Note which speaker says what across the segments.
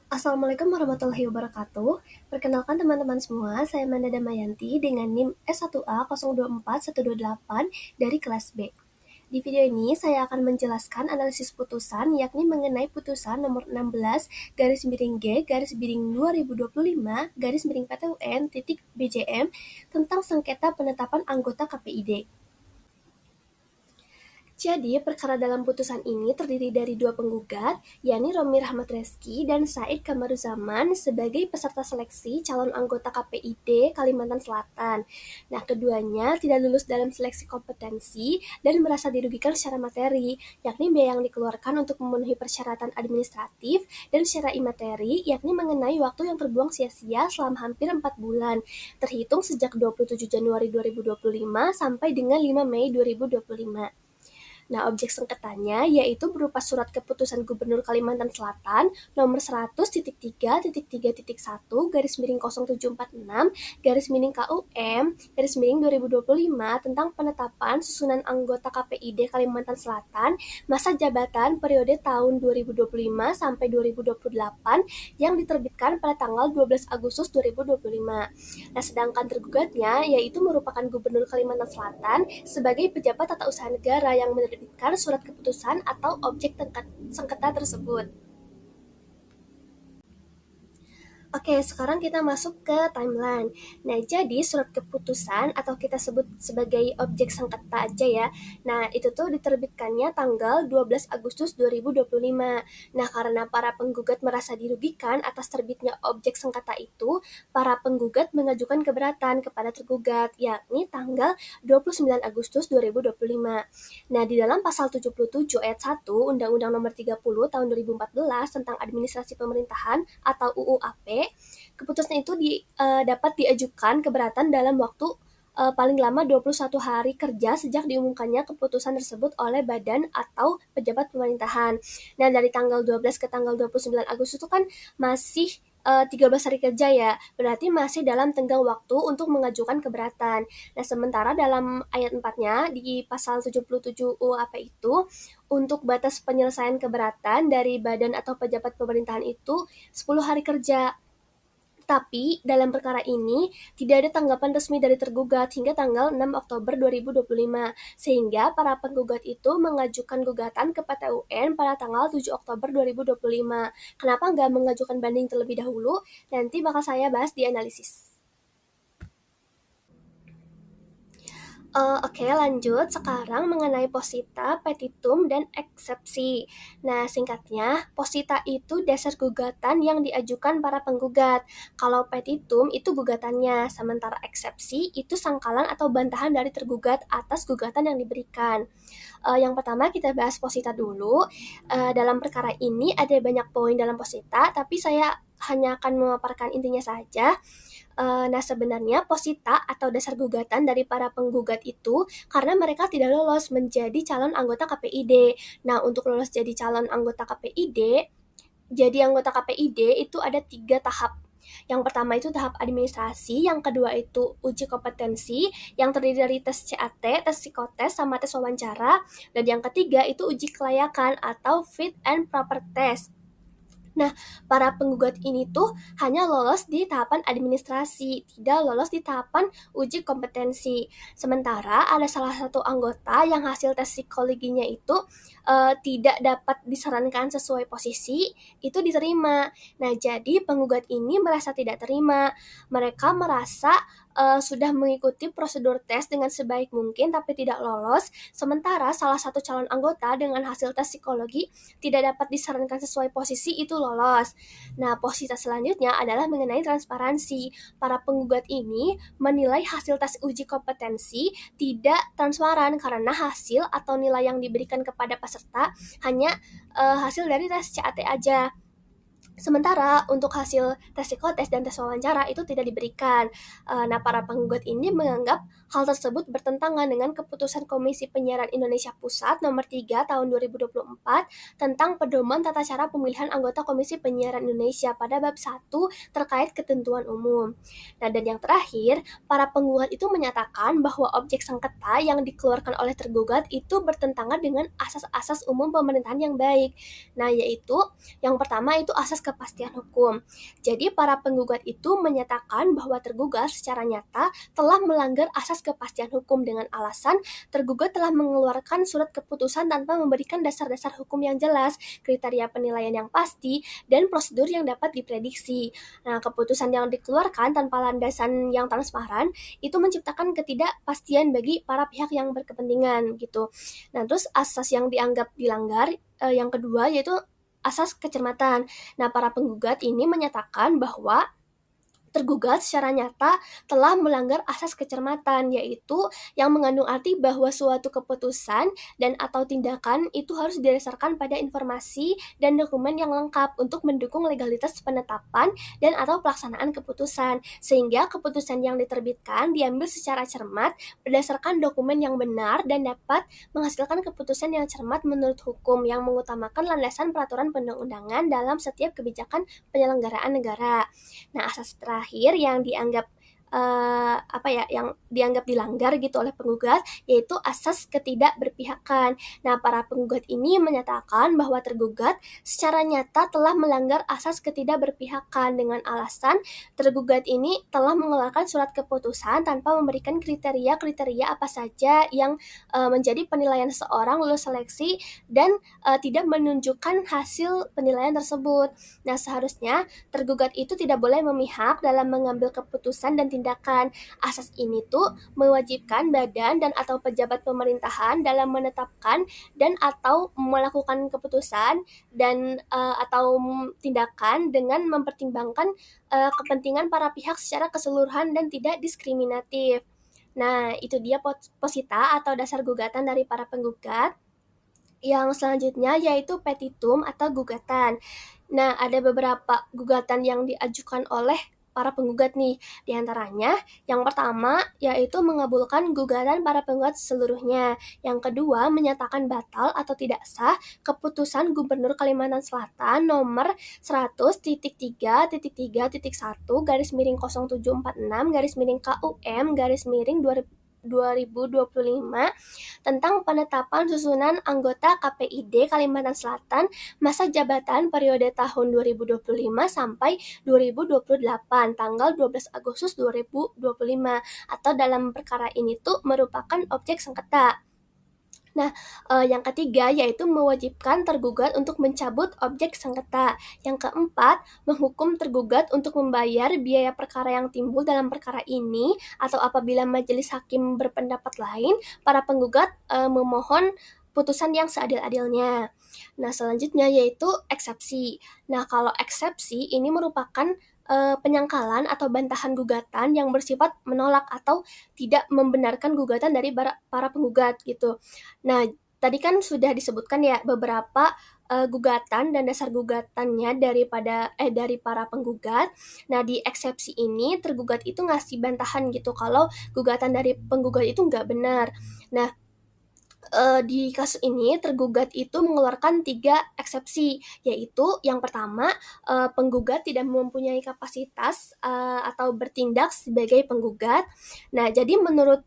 Speaker 1: Assalamualaikum warahmatullahi wabarakatuh. Perkenalkan teman-teman semua, saya Manda Damayanti dengan NIM S1A 024128 dari kelas B. Di video ini saya akan menjelaskan analisis putusan yakni mengenai putusan nomor 16 garis miring G garis miring 2025 garis miring PTUN titik BJM tentang sengketa penetapan anggota KPID. Jadi, perkara dalam putusan ini terdiri dari dua penggugat, yakni Romi Rahmat Reski dan Said Kamaruzaman sebagai peserta seleksi calon anggota KPID Kalimantan Selatan. Nah, keduanya tidak lulus dalam seleksi kompetensi dan merasa dirugikan secara materi, yakni biaya yang dikeluarkan untuk memenuhi persyaratan administratif dan secara imateri, yakni mengenai waktu yang terbuang sia-sia selama hampir 4 bulan, terhitung sejak 27 Januari 2025 sampai dengan 5 Mei 2025. Nah, objek sengketanya yaitu berupa surat keputusan Gubernur Kalimantan Selatan nomor 100.3.3.1 garis miring 0746 garis miring KUM garis miring 2025 tentang penetapan susunan anggota KPID Kalimantan Selatan masa jabatan periode tahun 2025 sampai 2028 yang diterbitkan pada tanggal 12 Agustus 2025. Nah, sedangkan tergugatnya yaitu merupakan Gubernur Kalimantan Selatan sebagai pejabat tata usaha negara yang menerbitkan surat keputusan atau objek sengketa tersebut. Oke, sekarang kita masuk ke timeline. Nah, jadi surat keputusan atau kita sebut sebagai objek sengketa aja ya. Nah, itu tuh diterbitkannya tanggal 12 Agustus 2025. Nah, karena para penggugat merasa dirugikan atas terbitnya objek sengketa itu, para penggugat mengajukan keberatan kepada tergugat, yakni tanggal 29 Agustus 2025. Nah, di dalam pasal 77 ayat 1 Undang-Undang Nomor 30 Tahun 2014 tentang Administrasi Pemerintahan atau UUAP, keputusan itu dapat diajukan keberatan dalam waktu paling lama 21 hari kerja sejak diumumkannya keputusan tersebut oleh badan atau pejabat pemerintahan. Nah, dari tanggal 12 ke tanggal 29 Agustus itu kan masih 13 hari kerja ya, berarti masih dalam tenggang waktu untuk mengajukan keberatan. Nah, sementara dalam ayat 4-nya di pasal 77 UAP itu, untuk batas penyelesaian keberatan dari badan atau pejabat pemerintahan itu 10 hari kerja. Tapi, dalam perkara ini, tidak ada tanggapan resmi dari tergugat hingga tanggal 6 Oktober 2025, sehingga para penggugat itu mengajukan gugatan ke PT UN pada tanggal 7 Oktober 2025. Kenapa nggak mengajukan banding terlebih dahulu? Nanti bakal saya bahas di analisis. Oke, lanjut. Sekarang mengenai posita, petitum, dan eksepsi. Nah, singkatnya, posita itu dasar gugatan yang diajukan para penggugat. Kalau petitum itu gugatannya, sementara eksepsi itu sangkalan atau bantahan dari tergugat atas gugatan yang diberikan. Yang pertama kita bahas posita dulu. Dalam perkara ini ada banyak poin dalam posita, tapi saya hanya akan memaparkan intinya saja. Nah, sebenarnya posita atau dasar gugatan dari para penggugat itu karena mereka tidak lolos menjadi calon anggota KPID. Nah, untuk lolos jadi calon anggota KPID, jadi anggota KPID itu ada 3 tahap. Yang pertama itu tahap administrasi, yang kedua itu uji kompetensi, yang terdiri dari tes CAT, tes psikotes, sama tes wawancara, dan yang ketiga itu uji kelayakan atau fit and proper test. Nah, para penggugat ini tuh hanya lolos di tahapan administrasi, tidak lolos di tahapan uji kompetensi. Sementara ada salah satu anggota yang hasil tes psikologinya itu tidak dapat disarankan sesuai posisi, itu diterima. Nah, jadi penggugat ini merasa tidak terima. Mereka merasa sudah mengikuti prosedur tes dengan sebaik mungkin tapi tidak lolos, sementara salah satu calon anggota dengan hasil tes psikologi tidak dapat disarankan sesuai posisi itu lolos. Nah, posisi selanjutnya adalah mengenai transparansi. Para penggugat ini menilai hasil tes uji kompetensi tidak transparan karena hasil atau nilai yang diberikan kepada peserta hanya hasil dari tes CAT aja. Sementara untuk hasil tes psikotes dan tes wawancara itu tidak diberikan. Nah, para penggugat ini menganggap hal tersebut bertentangan dengan keputusan Komisi Penyiaran Indonesia Pusat nomor 3 tahun 2024 tentang pedoman tata cara pemilihan anggota Komisi Penyiaran Indonesia pada bab 1 terkait ketentuan umum. Nah, dan yang terakhir, para penggugat itu menyatakan bahwa objek sengketa yang dikeluarkan oleh tergugat itu bertentangan dengan asas-asas umum pemerintahan yang baik. Nah, yaitu yang pertama itu asas kepastian hukum. Jadi para penggugat itu menyatakan bahwa tergugat secara nyata telah melanggar asas kepastian hukum dengan alasan tergugat telah mengeluarkan surat keputusan tanpa memberikan dasar-dasar hukum yang jelas, kriteria penilaian yang pasti, dan prosedur yang dapat diprediksi. Nah, keputusan yang dikeluarkan tanpa landasan yang transparan itu menciptakan ketidakpastian bagi para pihak yang berkepentingan gitu. Nah, terus asas yang dianggap dilanggar yang kedua yaitu asas kecermatan. Nah, para penggugat ini menyatakan bahwa tergugat secara nyata telah melanggar asas kecermatan, yaitu yang mengandung arti bahwa suatu keputusan dan atau tindakan itu harus didasarkan pada informasi dan dokumen yang lengkap untuk mendukung legalitas penetapan dan atau pelaksanaan keputusan, sehingga keputusan yang diterbitkan diambil secara cermat berdasarkan dokumen yang benar dan dapat menghasilkan keputusan yang cermat menurut hukum yang mengutamakan landasan peraturan perundang-undangan dalam setiap kebijakan penyelenggaraan negara. Nah, asas terakhir yang dianggap yang dianggap dilanggar gitu oleh penggugat yaitu asas ketidakberpihakan. Nah, para penggugat ini menyatakan bahwa tergugat secara nyata telah melanggar asas ketidakberpihakan dengan alasan tergugat ini telah mengeluarkan surat keputusan tanpa memberikan kriteria-kriteria apa saja yang menjadi penilaian seseorang lulus seleksi dan tidak menunjukkan hasil penilaian tersebut. Nah, seharusnya tergugat itu tidak boleh memihak dalam mengambil keputusan dan tindakan. Asas ini tuh mewajibkan badan dan atau pejabat pemerintahan dalam menetapkan dan atau melakukan keputusan dan atau tindakan dengan mempertimbangkan kepentingan para pihak secara keseluruhan dan tidak diskriminatif. Nah, itu dia posita atau dasar gugatan dari para penggugat. Yang selanjutnya yaitu petitum atau gugatan. Nah, ada beberapa gugatan yang diajukan oleh para penggugat nih. Di antaranya, yang pertama yaitu mengabulkan gugatan para penggugat seluruhnya. Yang kedua, menyatakan batal atau tidak sah keputusan Gubernur Kalimantan Selatan nomor 100.3.746/KUM/KUM/2025 tentang penetapan susunan anggota KPID Kalimantan Selatan masa jabatan periode tahun 2025 sampai 2028 tanggal 12 Agustus 2025 atau dalam perkara ini tuh merupakan objek sengketa. Nah, yang ketiga yaitu mewajibkan tergugat untuk mencabut objek sengketa. Yang keempat, menghukum tergugat untuk membayar biaya perkara yang timbul dalam perkara ini atau apabila majelis hakim berpendapat lain, para penggugat memohon putusan yang seadil-adilnya. Nah, selanjutnya yaitu eksepsi. Nah, kalau eksepsi ini merupakan penyangkalan atau bantahan gugatan yang bersifat menolak atau tidak membenarkan gugatan dari para penggugat gitu. Nah, tadi kan sudah disebutkan ya beberapa gugatan dan dasar gugatannya dari para penggugat. Nah, di eksepsi ini tergugat itu ngasih bantahan gitu kalau gugatan dari penggugat itu nggak benar. Nah, di kasus ini tergugat itu mengeluarkan 3 eksepsi, yaitu yang pertama, penggugat tidak mempunyai kapasitas atau bertindak sebagai penggugat. Nah, jadi menurut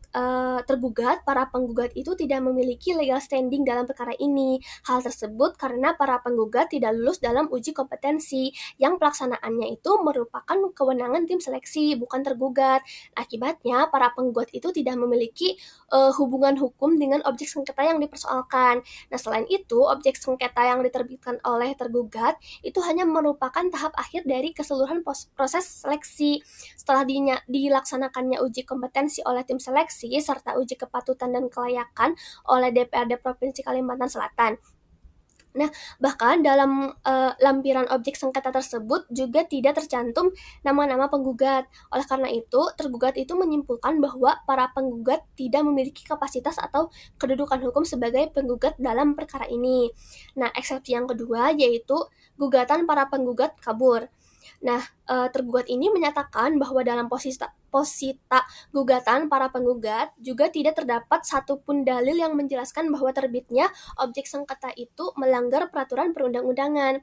Speaker 1: tergugat, para penggugat itu tidak memiliki legal standing dalam perkara ini. Hal tersebut karena para penggugat tidak lulus dalam uji kompetensi yang pelaksanaannya itu merupakan kewenangan tim seleksi, bukan tergugat. Akibatnya, para penggugat itu tidak memiliki hubungan hukum dengan objek sengketa yang dipersoalkan. Nah, selain itu, objek sengketa yang diterbitkan oleh tergugat itu hanya merupakan tahap akhir dari keseluruhan proses seleksi. Setelah dilaksanakannya uji kompetensi oleh tim seleksi serta uji kepatutan dan kelayakan oleh DPRD Provinsi Kalimantan Selatan. Nah, bahkan dalam lampiran objek sengketa tersebut juga tidak tercantum nama-nama penggugat. Oleh karena itu, tergugat itu menyimpulkan bahwa para penggugat tidak memiliki kapasitas atau kedudukan hukum sebagai penggugat dalam perkara ini. Nah, eksepsi yang kedua yaitu gugatan para penggugat kabur. Nah, tergugat ini menyatakan bahwa dalam posita gugatan para penggugat juga tidak terdapat satupun dalil yang menjelaskan bahwa terbitnya objek sengketa itu melanggar peraturan perundang-undangan,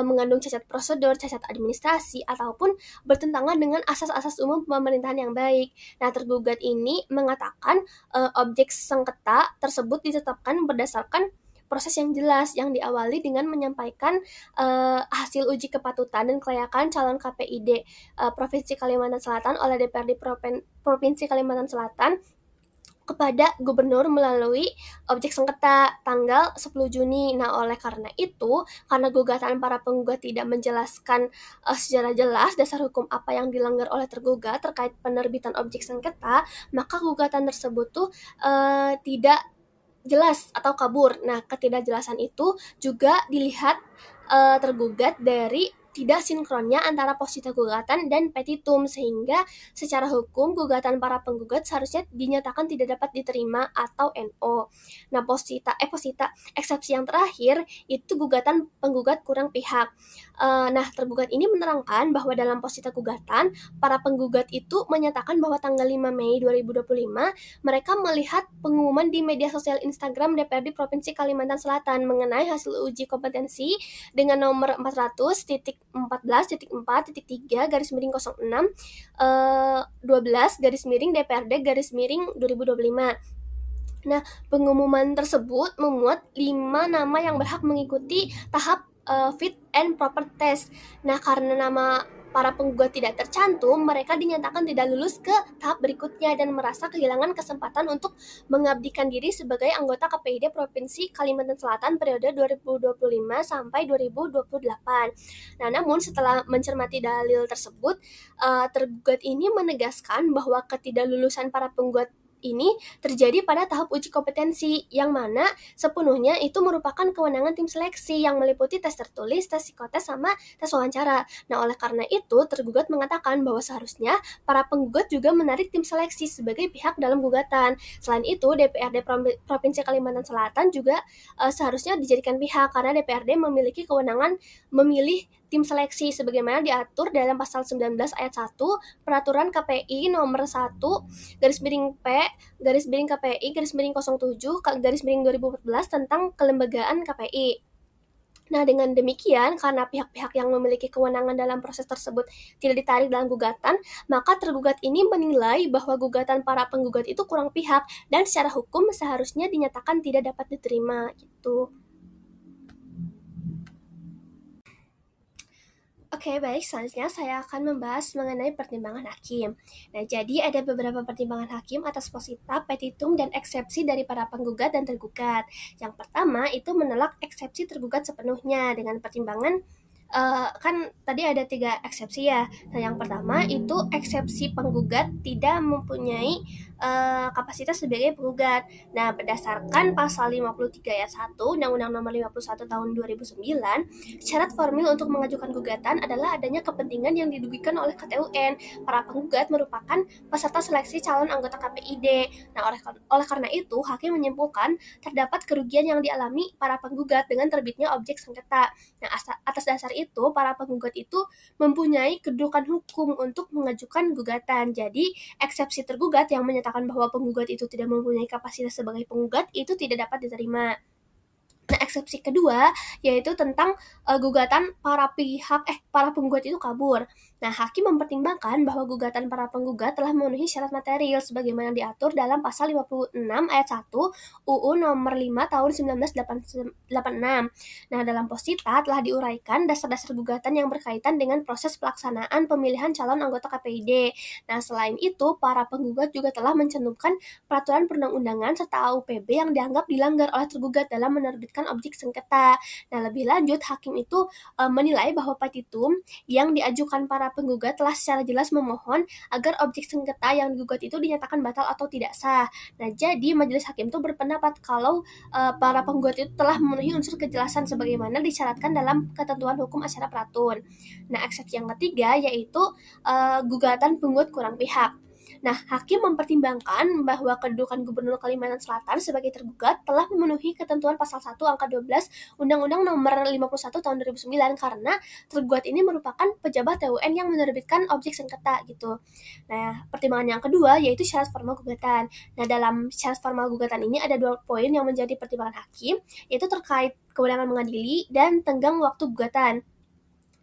Speaker 1: mengandung cacat prosedur, cacat administrasi, ataupun bertentangan dengan asas-asas umum pemerintahan yang baik. Nah, tergugat ini mengatakan objek sengketa tersebut ditetapkan berdasarkan proses yang jelas yang diawali dengan menyampaikan hasil uji kepatutan dan kelayakan calon KPID Provinsi Kalimantan Selatan oleh DPRD Provinsi Kalimantan Selatan kepada gubernur melalui objek sengketa tanggal 10 Juni. Nah, oleh karena itu, karena gugatan para penggugat tidak menjelaskan secara jelas dasar hukum apa yang dilanggar oleh tergugat terkait penerbitan objek sengketa, maka gugatan tersebut tuh tidak jelas atau kabur. Nah, ketidakjelasan itu juga dilihat tergugat dari tidak sinkronnya antara posita gugatan dan petitum, sehingga secara hukum gugatan para penggugat seharusnya dinyatakan tidak dapat diterima atau NO. Nah, posita eksepsi yang terakhir itu gugatan penggugat kurang pihak. Nah, tergugat ini menerangkan bahwa dalam posita gugatan para penggugat itu menyatakan bahwa tanggal 5 Mei 2025 mereka melihat pengumuman di media sosial Instagram DPRD Provinsi Kalimantan Selatan mengenai hasil uji kompetensi dengan nomor 400.14.4.3 12 DPRD 2025. Nah, pengumuman tersebut memuat 5 nama yang berhak mengikuti tahap fit and proper test. Nah, karena nama para penggugat tidak tercantum, mereka dinyatakan tidak lulus ke tahap berikutnya dan merasa kehilangan kesempatan untuk mengabdikan diri sebagai anggota KPID Provinsi Kalimantan Selatan periode 2025 sampai 2028. Nah, namun setelah mencermati dalil tersebut, tergugat ini menegaskan bahwa ketidaklulusan para penggugat ini terjadi pada tahap uji kompetensi, yang mana sepenuhnya itu merupakan kewenangan tim seleksi yang meliputi tes tertulis, tes psikotes, sama tes wawancara. Nah, oleh karena itu, tergugat mengatakan bahwa seharusnya para penggugat juga menarik tim seleksi sebagai pihak dalam gugatan. Selain itu, DPRD Provinsi Kalimantan Selatan juga seharusnya dijadikan pihak karena DPRD memiliki kewenangan memilih tim seleksi sebagaimana diatur dalam pasal 19 ayat 1 Peraturan KPI nomor 1 garis miring P garis miring KPI garis miring 07 garis miring 2014 tentang kelembagaan KPI. Nah, dengan demikian, karena pihak-pihak yang memiliki kewenangan dalam proses tersebut tidak ditarik dalam gugatan, maka tergugat ini menilai bahwa gugatan para penggugat itu kurang pihak dan secara hukum seharusnya dinyatakan tidak dapat diterima gitu. Oke, baik. Selanjutnya saya akan membahas mengenai pertimbangan hakim. Nah, jadi ada beberapa pertimbangan hakim atas posita, petitum, dan eksepsi dari para penggugat dan tergugat. Yang pertama itu menolak eksepsi tergugat sepenuhnya dengan pertimbangan kan tadi ada 3 eksepsi ya. Nah, yang pertama itu eksepsi penggugat tidak mempunyai kapasitas sebagai penggugat. Nah, berdasarkan pasal 53 ayat 1 Undang-Undang Nomor 51 Tahun 2009, syarat formil untuk mengajukan gugatan adalah adanya kepentingan yang didugikan oleh KTUN. Para penggugat merupakan peserta seleksi calon anggota KPID. Nah, oleh karena itu, hakim menyimpulkan terdapat kerugian yang dialami para penggugat dengan terbitnya objek sengketa. Nah, atas dasar itu, para penggugat itu mempunyai kedudukan hukum untuk mengajukan gugatan. Jadi, eksepsi tergugat yang menyatakan bahwa penggugat itu tidak mempunyai kapasitas sebagai penggugat itu tidak dapat diterima. Nah, eksepsi kedua yaitu tentang gugatan para penggugat itu kabur. Nah, hakim mempertimbangkan bahwa gugatan para penggugat telah memenuhi syarat material sebagaimana diatur dalam pasal 56 ayat 1 UU nomor 5 tahun 1986. Nah, dalam posita telah diuraikan dasar-dasar gugatan yang berkaitan dengan proses pelaksanaan pemilihan calon anggota KPID. Nah, selain itu, para penggugat juga telah mencantumkan peraturan perundang-undangan serta AUPB yang dianggap dilanggar oleh tergugat dalam menerbitkan objek sengketa. Nah, lebih lanjut, hakim itu menilai bahwa petitum yang diajukan para penggugat telah secara jelas memohon agar objek sengketa yang digugat itu dinyatakan batal atau tidak sah. Nah, jadi majelis hakim itu berpendapat kalau para penggugat itu telah memenuhi unsur kejelasan sebagaimana disyaratkan dalam ketentuan hukum acara peratun. Nah, eksepsi yang ketiga yaitu gugatan penggugat kurang pihak. Nah, hakim mempertimbangkan bahwa kedudukan Gubernur Kalimantan Selatan sebagai tergugat telah memenuhi ketentuan pasal 1 angka 12 Undang-Undang Nomor 51 Tahun 2009 karena tergugat ini merupakan pejabat TUN yang menerbitkan objek sengketa gitu. Nah, pertimbangan yang kedua yaitu syarat formal gugatan. Nah, dalam syarat formal gugatan ini ada 2 poin yang menjadi pertimbangan hakim, yaitu terkait kewenangan mengadili dan tenggang waktu gugatan.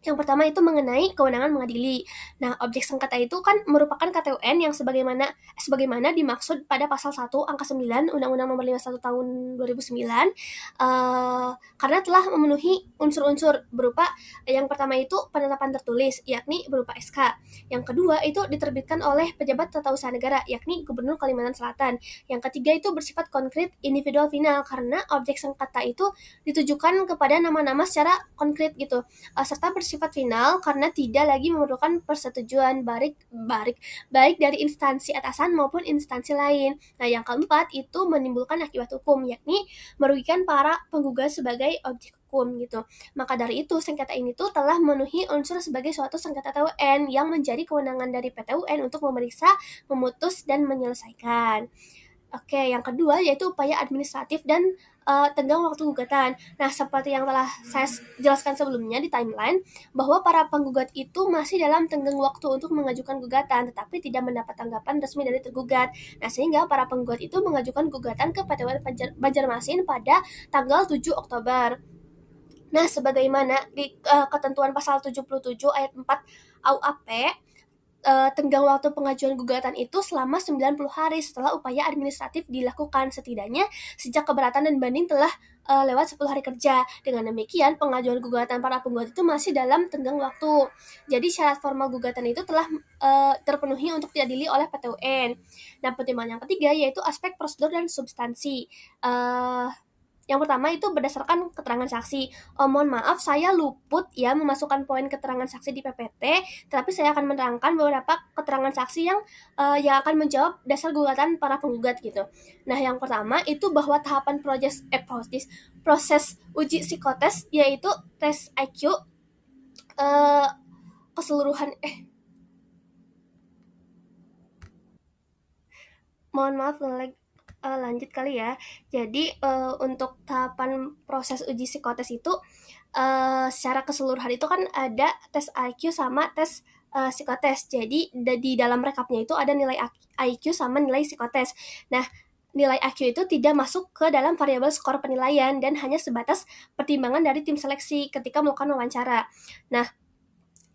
Speaker 1: Yang pertama itu mengenai kewenangan mengadili. Nah, objek sengketa itu kan merupakan KTUN yang sebagaimana dimaksud pada pasal 1 angka 9 Undang-Undang Nomor 51 Tahun 2009, karena telah memenuhi unsur-unsur berupa yang pertama itu penetapan tertulis, yakni berupa SK. Yang kedua itu diterbitkan oleh pejabat tata usaha negara, yakni Gubernur Kalimantan Selatan. Yang ketiga itu bersifat konkret individual final, karena objek sengketa itu ditujukan kepada nama-nama secara konkret gitu, serta bersifat final karena tidak lagi memerlukan persetujuan baik dari instansi atasan maupun instansi lain. Nah, yang keempat itu menimbulkan akibat hukum, yakni merugikan para penggugat sebagai objek hukum gitu. Maka dari itu, sengketa ini tuh telah memenuhi unsur sebagai suatu sengketa TUN yang menjadi kewenangan dari PT UN untuk memeriksa, memutus, dan menyelesaikan. Oke, yang kedua yaitu upaya administratif dan tenggang waktu gugatan. Nah, seperti yang telah saya jelaskan sebelumnya di timeline, bahwa para penggugat itu masih dalam tenggang waktu untuk mengajukan gugatan, tetapi tidak mendapat tanggapan resmi dari tergugat. Nah, sehingga para penggugat itu mengajukan gugatan ke PT UN Banjarmasin pada tanggal 7 Oktober. Nah, sebagaimana di ketentuan pasal 77 ayat 4 AUAP, tenggang waktu pengajuan gugatan itu selama 90 hari setelah upaya administratif dilakukan, setidaknya sejak keberatan dan banding telah lewat 10 hari kerja. Dengan demikian, pengajuan gugatan para penggugat itu masih dalam tenggang waktu. Jadi syarat formal gugatan itu telah terpenuhi untuk diadili oleh PT UN. Nah, pertimbangan yang ketiga yaitu aspek prosedur dan substansi. Yang pertama itu berdasarkan keterangan saksi. Mohon maaf, saya luput ya memasukkan poin keterangan saksi di PPT, tetapi saya akan menerangkan beberapa keterangan saksi yang akan menjawab dasar gugatan para penggugat gitu. Nah, yang pertama itu bahwa tahapan proses uji psikotes yaitu tes IQ keseluruhan mohon maaf lanjut kali ya. Jadi untuk tahapan proses uji psikotes itu secara keseluruhan itu kan ada tes IQ sama tes psikotes. Jadi di dalam rekapnya itu ada nilai IQ sama nilai psikotes. Nah, nilai IQ itu tidak masuk ke dalam variabel skor penilaian dan hanya sebatas pertimbangan dari tim seleksi ketika melakukan wawancara. Nah,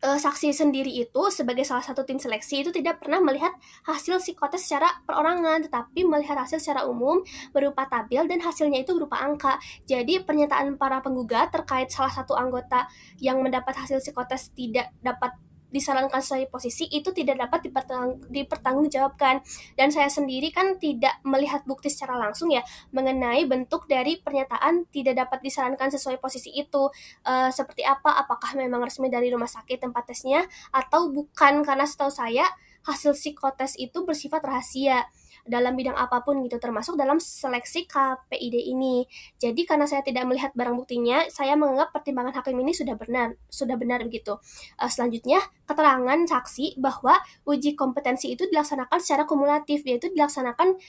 Speaker 1: saksi sendiri itu sebagai salah satu tim seleksi itu tidak pernah melihat hasil psikotes secara perorangan, tetapi melihat hasil secara umum berupa tabel dan hasilnya itu berupa angka. Jadi pernyataan para penggugat terkait salah satu anggota yang mendapat hasil psikotes tidak dapat disarankan sesuai posisi itu tidak dapat dipertanggungjawabkan. Dan saya sendiri kan tidak melihat bukti secara langsung ya mengenai bentuk dari pernyataan tidak dapat disarankan sesuai posisi itu. Seperti apa, apakah memang resmi dari rumah sakit tempat tesnya atau bukan, karena setahu saya hasil psikotes itu bersifat rahasia dalam bidang apapun gitu, termasuk dalam seleksi KPID ini. Jadi karena saya tidak melihat barang buktinya, saya menganggap pertimbangan hakim ini sudah benar begitu. Selanjutnya, keterangan saksi bahwa uji kompetensi itu dilaksanakan secara kumulatif, yaitu dilaksanakan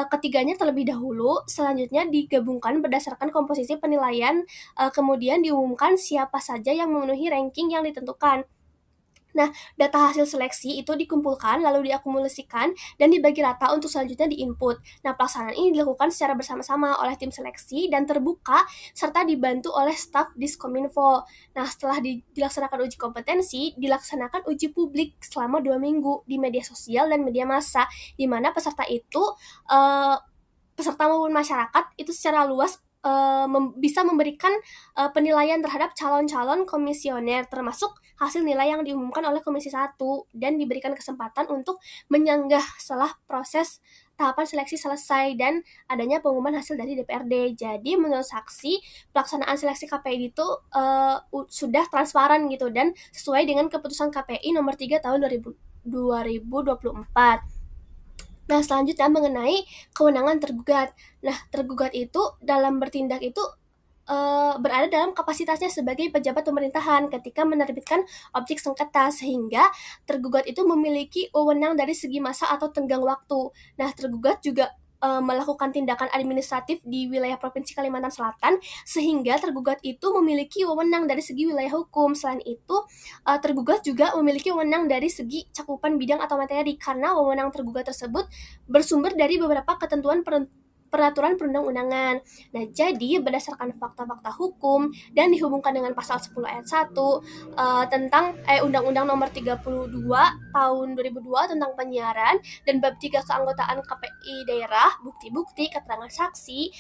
Speaker 1: ketiganya terlebih dahulu, selanjutnya digabungkan berdasarkan komposisi penilaian, kemudian diumumkan siapa saja yang memenuhi ranking yang ditentukan. Nah, data hasil seleksi itu dikumpulkan, lalu diakumulasikan, dan dibagi rata untuk selanjutnya diinput. Nah, pelaksanaan ini dilakukan secara bersama-sama oleh tim seleksi dan terbuka, serta dibantu oleh staf Diskominfo. Nah, setelah dilaksanakan uji kompetensi, dilaksanakan uji publik selama 2 minggu di media sosial dan media massa, di mana peserta maupun masyarakat itu secara luas bisa memberikan penilaian terhadap calon-calon komisioner, termasuk hasil nilai yang diumumkan oleh Komisi 1, dan diberikan kesempatan untuk menyanggah setelah proses tahapan seleksi selesai dan adanya pengumuman hasil dari DPRD. Jadi menurut saksi, pelaksanaan seleksi KPI itu sudah transparan gitu dan sesuai dengan keputusan KPI nomor 3 tahun 2024. Nah, selanjutnya mengenai kewenangan tergugat. Nah, tergugat itu dalam bertindak itu berada dalam kapasitasnya sebagai pejabat pemerintahan ketika menerbitkan objek sengketa, sehingga tergugat itu memiliki wewenang dari segi masa atau tenggang waktu. Nah, tergugat juga melakukan tindakan administratif di wilayah Provinsi Kalimantan Selatan, sehingga tergugat itu memiliki wewenang dari segi wilayah hukum. Selain itu, tergugat juga memiliki wewenang dari segi cakupan bidang atau materi, karena wewenang tergugat tersebut bersumber dari beberapa ketentuan peraturan perundang-undangan. Nah, jadi berdasarkan fakta-fakta hukum dan dihubungkan dengan pasal 10 ayat 1 tentang Undang-Undang Nomor 32 Tahun 2002 tentang penyiaran dan bab 3 keanggotaan KPI daerah, bukti-bukti, keterangan saksi.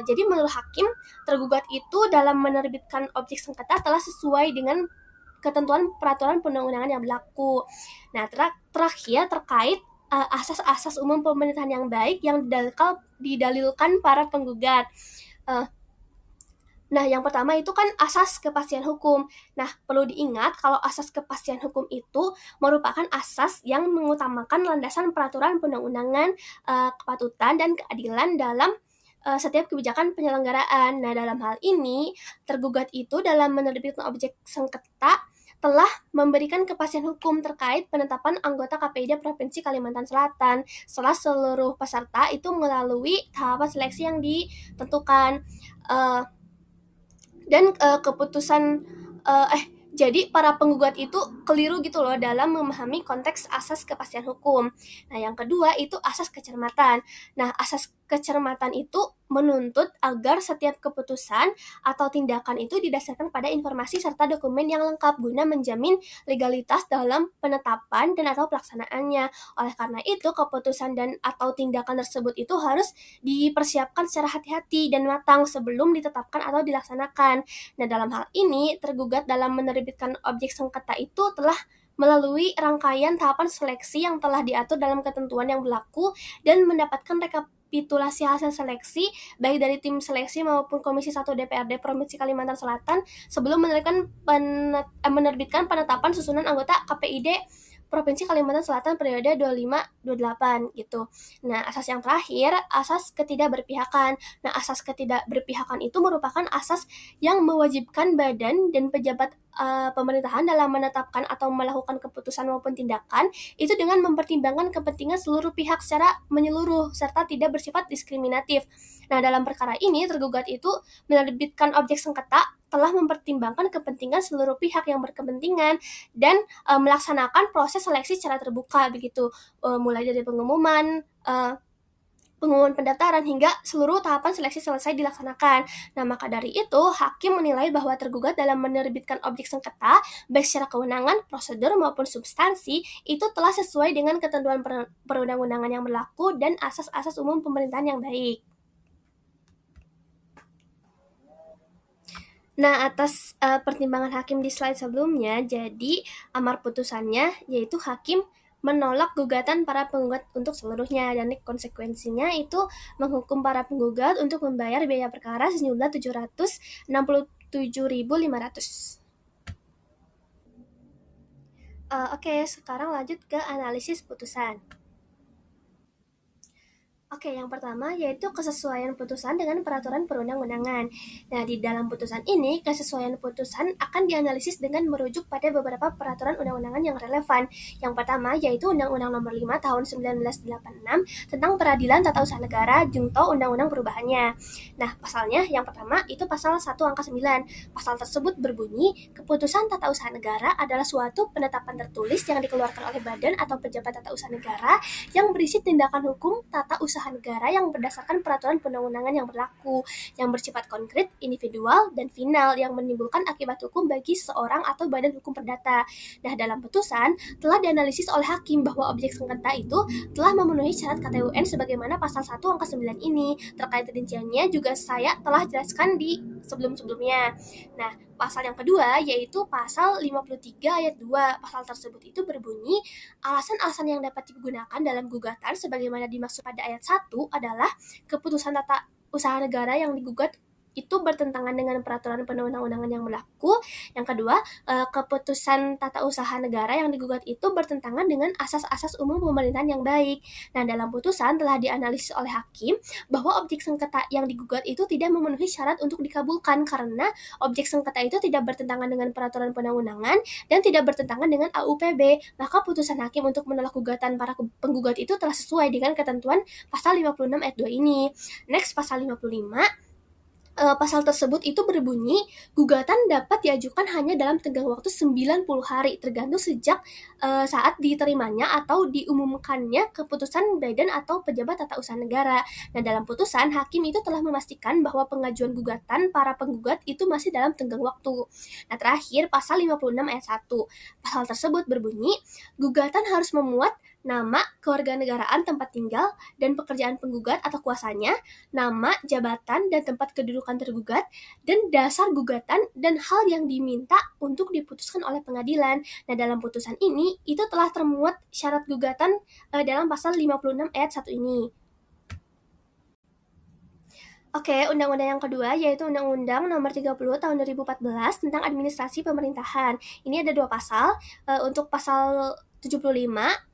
Speaker 1: Jadi menurut hakim, tergugat itu dalam menerbitkan objek sengketa telah sesuai dengan ketentuan peraturan perundang-undangan yang berlaku. Nah, terakhir terkait asas-asas umum pemerintahan yang baik yang didalilkan para penggugat. Nah, yang pertama itu kan asas kepastian hukum. Nah, perlu diingat kalau asas kepastian hukum itu merupakan asas yang mengutamakan landasan peraturan perundang-undangan, kepatutan, dan keadilan dalam setiap kebijakan penyelenggaraan. Nah, dalam hal ini, tergugat itu dalam menerbitkan objek sengketa telah memberikan kepastian hukum terkait penetapan anggota KPID Provinsi Kalimantan Selatan setelah seluruh peserta itu melalui tahapan seleksi yang ditentukan. Dan keputusan jadi para penggugat itu keliru gitu loh dalam memahami konteks asas kepastian hukum. Nah, yang kedua itu asas kecermatan. Nah, asas kecermatan itu menuntut agar setiap keputusan atau tindakan itu didasarkan pada informasi serta dokumen yang lengkap guna menjamin legalitas dalam penetapan dan atau pelaksanaannya. Oleh karena itu, keputusan dan atau tindakan tersebut itu harus dipersiapkan secara hati-hati dan matang sebelum ditetapkan atau dilaksanakan. Nah, dalam hal ini, tergugat dalam menerbitkan objek sengketa itu telah melalui rangkaian tahapan seleksi yang telah diatur dalam ketentuan yang berlaku dan mendapatkan rekapitulasi hasil seleksi baik dari tim seleksi maupun Komisi 1 DPRD Provinsi Kalimantan Selatan sebelum menerbitkan penetapan susunan anggota KPID Provinsi Kalimantan Selatan periode 25-28 gitu. Nah, asas yang terakhir, asas ketidakberpihakan. Nah, asas ketidakberpihakan itu merupakan asas yang mewajibkan badan dan pejabat pemerintahan dalam menetapkan atau melakukan keputusan maupun tindakan itu dengan mempertimbangkan kepentingan seluruh pihak secara menyeluruh serta tidak bersifat diskriminatif. Nah, dalam perkara ini tergugat itu menerbitkan objek sengketa telah mempertimbangkan kepentingan seluruh pihak yang berkepentingan dan melaksanakan proses seleksi secara terbuka begitu, mulai dari pengumuman pendaftaran hingga seluruh tahapan seleksi selesai dilaksanakan. Nah, maka dari itu, hakim menilai bahwa tergugat dalam menerbitkan objek sengketa, baik secara kewenangan, prosedur, maupun substansi, itu telah sesuai dengan ketentuan perundang-undangan yang berlaku dan asas-asas umum pemerintahan yang baik. Nah, atas pertimbangan hakim di slide sebelumnya, jadi amar putusannya yaitu hakim menolak gugatan para penggugat untuk seluruhnya dan konsekuensinya itu menghukum para penggugat untuk membayar biaya perkara sejumlah 767.500. Oke, sekarang lanjut ke analisis putusan. Oke, yang pertama yaitu kesesuaian putusan dengan peraturan perundang-undangan. Nah, di dalam putusan ini, kesesuaian putusan akan dianalisis dengan merujuk pada beberapa peraturan undang-undangan yang relevan. Yang pertama yaitu Undang-Undang Nomor 5 Tahun 1986 tentang Peradilan Tata Usaha Negara junto Undang-Undang Perubahannya. Nah, pasalnya yang pertama itu pasal 1 angka 9. Pasal tersebut berbunyi, keputusan tata usaha negara adalah suatu penetapan tertulis yang dikeluarkan oleh badan atau pejabat tata usaha negara yang berisi tindakan hukum tata usaha negara yang berdasarkan peraturan perundang-undangan yang berlaku, yang bersifat konkret, individual, dan final, yang menimbulkan akibat hukum bagi seorang atau badan hukum perdata. Nah, dalam putusan, telah dianalisis oleh hakim bahwa objek sengketa itu telah memenuhi syarat KTUN sebagaimana pasal 1 angka 9 ini. Terkait rinciannya juga saya telah jelaskan di sebelum-sebelumnya. Nah, pasal yang kedua yaitu pasal 53 ayat 2. Pasal tersebut itu berbunyi, alasan-alasan yang dapat digunakan dalam gugatan sebagaimana dimaksud pada ayat 1 adalah keputusan tata usaha negara yang digugat itu bertentangan dengan peraturan perundang-undangan yang berlaku. Yang kedua, keputusan tata usaha negara yang digugat itu bertentangan dengan asas-asas umum pemerintahan yang baik. Nah, dalam putusan telah dianalisis oleh hakim bahwa objek sengketa yang digugat itu tidak memenuhi syarat untuk dikabulkan karena objek sengketa itu tidak bertentangan dengan peraturan perundang-undangan dan tidak bertentangan dengan AUPB. Maka putusan hakim untuk menolak gugatan para penggugat itu telah sesuai dengan ketentuan pasal 56 ayat 2 ini. Next, pasal 55 Pasal tersebut itu berbunyi, gugatan dapat diajukan hanya dalam tenggang waktu 90 hari, tergantung sejak saat diterimanya atau diumumkannya keputusan badan atau pejabat tata usaha negara. Nah, dalam putusan, hakim itu telah memastikan bahwa pengajuan gugatan para penggugat itu masih dalam tenggang waktu. Nah, terakhir, pasal 56 ayat 1. Pasal tersebut berbunyi, gugatan harus memuat nama, kewarganegaraan tempat tinggal, dan pekerjaan penggugat atau kuasanya, nama, jabatan, dan tempat kedudukan tergugat, dan dasar gugatan dan hal yang diminta untuk diputuskan oleh pengadilan. Nah, dalam putusan ini, itu telah termuat syarat gugatan dalam pasal 56 ayat 1 ini. Oke, undang-undang yang kedua yaitu Undang-Undang Nomor 30 Tahun 2014 tentang Administrasi Pemerintahan. Ini ada 2 pasal. Untuk pasal 75,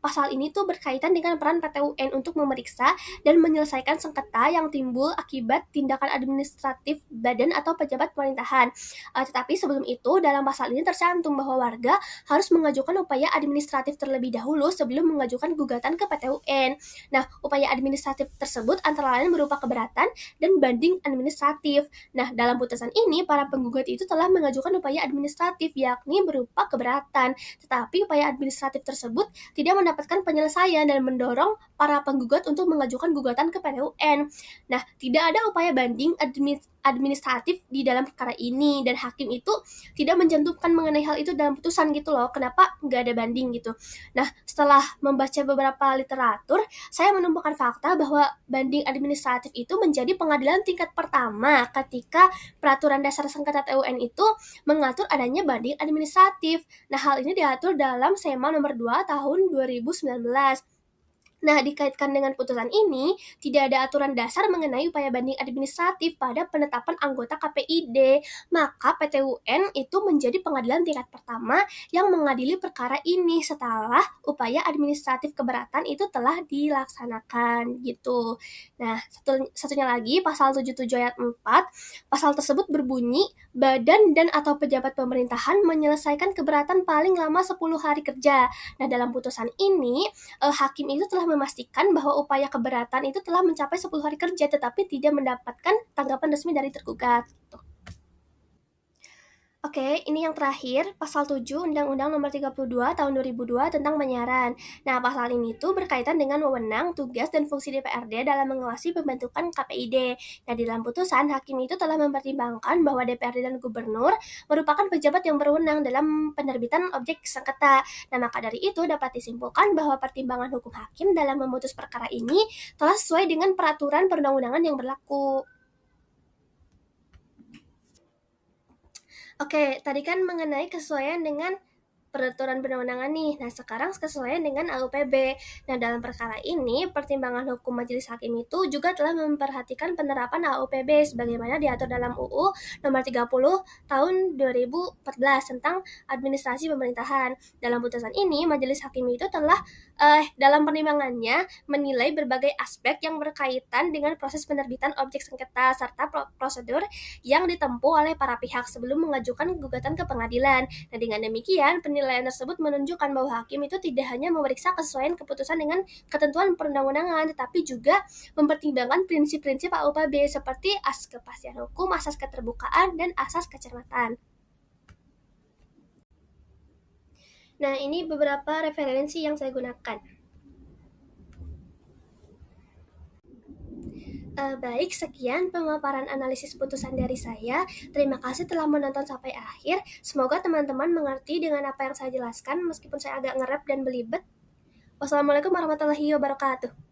Speaker 1: pasal ini tuh berkaitan dengan peran PT UN untuk memeriksa dan menyelesaikan sengketa yang timbul akibat tindakan administratif badan atau pejabat pemerintahan. Tetapi sebelum itu, dalam pasal ini tercantum bahwa warga harus mengajukan upaya administratif terlebih dahulu sebelum mengajukan gugatan ke PT UN. Nah, upaya administratif tersebut antara lain berupa keberatan dan banding administratif. Nah, dalam putusan ini, para penggugat itu telah mengajukan upaya administratif, yakni berupa keberatan. Tetapi upaya administratif tersebut tidak mendapatkan penyelesaian dan mendorong para penggugat untuk mengajukan gugatan ke PT UN. Nah, tidak ada upaya banding administratif di dalam perkara ini, dan hakim itu tidak mencantumkan mengenai hal itu dalam putusan gitu loh. Kenapa nggak ada banding gitu? Nah, setelah membaca beberapa literatur, saya menemukan fakta bahwa banding administratif itu menjadi pengadilan tingkat pertama ketika peraturan dasar sengketa TUN itu mengatur adanya banding administratif. Nah, hal ini diatur dalam SEMA nomor 2 tahun 2019. Nah, dikaitkan dengan putusan ini, tidak ada aturan dasar mengenai upaya banding administratif pada penetapan anggota KPID, maka PT UN itu menjadi pengadilan tingkat pertama yang mengadili perkara ini setelah upaya administratif keberatan itu telah dilaksanakan gitu. Nah, satunya lagi, pasal 77 ayat 4, pasal tersebut berbunyi, badan dan atau pejabat pemerintahan menyelesaikan keberatan paling lama 10 hari kerja. Nah, dalam putusan ini, hakim itu telah memastikan bahwa upaya keberatan itu telah mencapai 10 hari kerja tetapi tidak mendapatkan tanggapan resmi dari tergugat. Oke, ini yang terakhir, pasal 7 Undang-Undang Nomor 32 Tahun 2002 tentang penyiaran. Nah, pasal ini tuh berkaitan dengan wewenang, tugas, dan fungsi DPRD dalam mengawasi pembentukan KPID. Nah, di dalam putusan, hakim itu telah mempertimbangkan bahwa DPRD dan gubernur merupakan pejabat yang berwenang dalam penerbitan objek sengketa. Nah, maka dari itu dapat disimpulkan bahwa pertimbangan hukum hakim dalam memutus perkara ini telah sesuai dengan peraturan perundang-undangan yang berlaku. Oke, tadi kan mengenai kesesuaian dengan peraturan perundang-undangan nih. Nah, sekarang kesesuaian dengan AUPB. Nah, dalam perkara ini, pertimbangan hukum majelis hakim itu juga telah memperhatikan penerapan AUPB sebagaimana diatur dalam UU Nomor 30 Tahun 2014 tentang Administrasi Pemerintahan. Dalam putusan ini, majelis hakim itu telah dalam pertimbangannya menilai berbagai aspek yang berkaitan dengan proses penerbitan objek sengketa serta prosedur yang ditempuh oleh para pihak sebelum mengajukan gugatan ke pengadilan. Nah, dengan demikian, penilaian tersebut menunjukkan bahwa hakim itu tidak hanya memeriksa kesesuaian keputusan dengan ketentuan perundang-undangan, tetapi juga mempertimbangkan prinsip-prinsip AUPB seperti asas kepastian hukum, asas keterbukaan, dan asas kecermatan. Nah, ini beberapa referensi yang saya gunakan. Baik, sekian pemaparan analisis putusan dari saya. Terima kasih telah menonton sampai akhir. Semoga teman-teman mengerti dengan apa yang saya jelaskan, meskipun saya agak ngerap dan belibet. Wassalamualaikum warahmatullahi wabarakatuh.